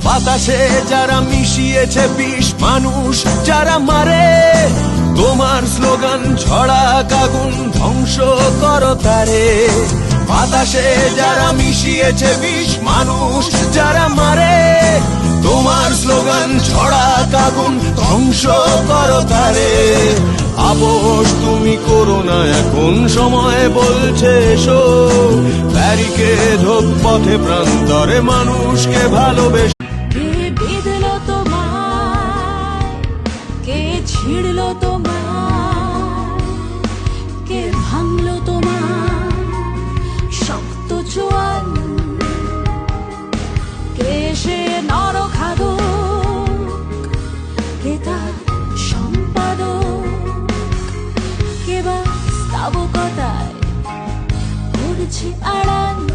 বাতাসে যারা মিশিয়েছে বিষ, মানুষ যারা মারে, তোমার স্লোগান ছড়া আগুন ধ্বংস করো তারে। বাতাসে যারা মিশিয়েছে বিষ, মানুষ যারা মারে, তোমার স্লোগান ছড়া আগুন ধ্বংস করো তারে। আপোষ তুমি করো না, এখন সময় বলছে এসো, ব্যারিকেড হোক পথে প্রান্তরে, মানুষকে ভালোবেসে। কে বিঁধলো তোমায়, কে ছিড়লো তোমায়, কে ভাঙলো তোমার শক্ত চোয়াল, কে সে নরখাদক, কে তার সম্পাদক, কে বা স্তাবকতায় করছে আড়াল।